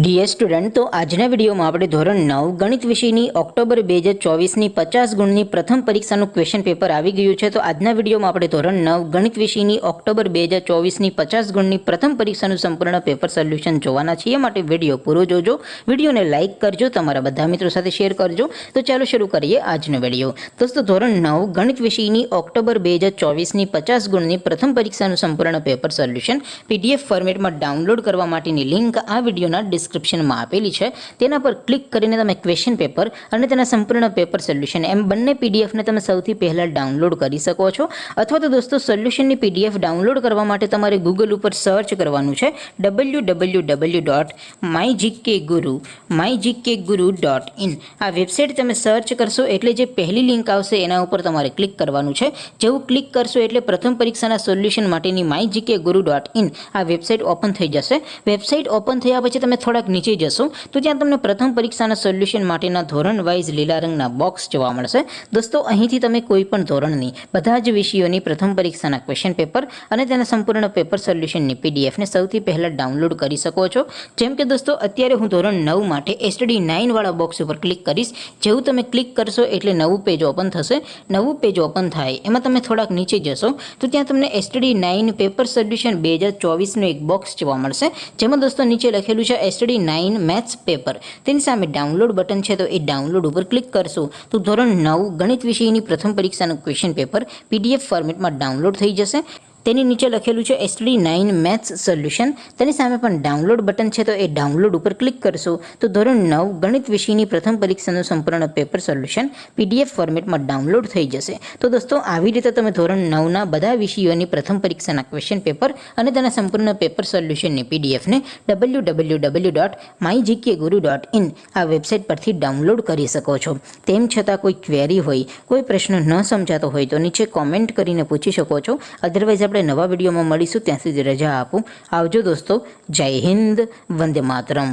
ડીએર student, તો આજના વિડીયોમાં આપણે ધોરણ 9 ગણિત વિષયની ઓક્ટોબર 2024ની 50 ગુણની પ્રથમ પરીક્ષાનું ક્વેશ્ચન પેપર આવી ગયું છે. તો આજના વિડીયોમાં આપણે ધોરણ 9 ગણિત વિષયની ઓક્ટોબર 2024ની 50 ગુણની પ્રથમ પરીક્ષાનું સંપૂર્ણ પેપર સોલ્યુશન જોવાના છીએ. માટે વિડીયો પૂરો જોજો, વિડીયોને લાઇક કરજો, તમારા બધા મિત્રો સાથે શેર કરજો. તો ચાલો શરૂ કરીએ આજનો વિડીયો. દોસ્તો, ધોરણ 9 ગણિત વિષયની ઓક્ટોબર 2024ની 50 ગુણની પ્રથમ પરીક્ષાનું સંપૂર્ણ પેપર સોલ્યુશન પીડીએફ ફોર્મેટમાં ડાઉનલોડ કરવા માટેની લિંક આ વિડીયોના ડિસ્ક્રિપ્શનમાં આપેલી છે. તેના પર ક્લિક કરીને તમે ક્વેશ્ચન પેપર અને તેના સંપૂર્ણ પેપર સોલ્યુશન એમ બંને પીડીએફને તમે સૌથી પહેલાં ડાઉનલોડ કરી શકો છો. અથવા તો દોસ્તો, સોલ્યુશનની પીડીએફ ડાઉનલોડ કરવા માટે તમારે ગૂગલ ઉપર સર્ચ કરવાનું છે www.mygkguru.in. આ વેબસાઇટ તમે સર્ચ કરશો એટલે જે પહેલી લિંક આવશે એના ઉપર તમારે ક્લિક કરવાનું છે. જેવું ક્લિક કરશો એટલે પ્રથમ પરીક્ષાના સોલ્યુશન માટેની mygkguru.in આ વેબસાઇટ ઓપન થઈ જશે. વેબસાઇટ ઓપન થયા પછી તમે થોડાક નીચે જશો તો ત્યાં તમને પ્રથમ પરીક્ષાના સોલ્યુશન માટેના ધોરણ વાઇઝ લીલા રંગના બોક્સ જોવા મળશે. દોસ્તો, અહીંથી તમે કોઈ પણ ધોરણની બધા જ વિષયોની પ્રથમ પરીક્ષાના ક્વેશ્ચન પેપર અને તેના સંપૂર્ણ પેપર સોલ્યુશનની પીડીએફને સૌથી પહેલાં ડાઉનલોડ કરી શકો છો. જેમ કે દોસ્તો, અત્યારે હું ધોરણ 9 માટે એસટીડી 9 વાળા બોક્સ ઉપર ક્લિક કરીશ. જેવું તમે ક્લિક કરશો એટલે નવું પેજ ઓપન થશે. નવું પેજ ઓપન થાય એમાં તમે થોડાક નીચે જશો તો ત્યાં તમને એસટીડી 9 પેપર સોલ્યુશન 2024નું એક બોક્સ જોવા મળશે. જેમાં દોસ્તો નીચે લખેલું છે એસટીડી 9 મેથ્સ પેપર. તેની સામે ડાઉનલોડ બટન છે, તો એ ડાઉનલોડ ઉપર ક્લિક કરશો તો ધોરણ 9 ગણિત વિષયની પ્રથમ પરીક્ષાનું ક્વેશ્ચન પેપર પીડીએફ ફોર્મેટમાં ડાઉનલોડ થઈ જશે. તેની નીચે લખેલું છે એસટીડી 9 મેથ્સ સોલ્યુશન. તેની સામે પણ ડાઉનલોડ બટન છે, તો એ ડાઉનલોડ ઉપર ક્લિક કરશો તો ધોરણ 9 ગણિત વિષયની પ્રથમ પરીક્ષાનું સંપૂર્ણ પેપર સોલ્યુશન પીડીએફ ફોર્મેટમાં ડાઉનલોડ થઈ જશે. તો દોસ્તો, આવી રીતે તમે ધોરણ 9ના બધા વિષયોની પ્રથમ પરીક્ષાના ક્વેશ્ચન પેપર અને તેના સંપૂર્ણ પેપર સોલ્યુશનની પીડીએફને www.mygkguru.in આ વેબસાઇટ પરથી ડાઉનલોડ કરી શકો છો. તેમ છતાં કોઈ ક્વેરી હોય, કોઈ પ્રશ્ન ન સમજાતો હોય તો નીચે કોમેન્ટ કરીને પૂછી શકો છો. અધરવાઇઝ આપણે નવા વિડીયોમાં મળીશું. ત્યાં સુધી રજા આપું. આવજો દોસ્તો. જય હિન્દ. વંદે માતરમ.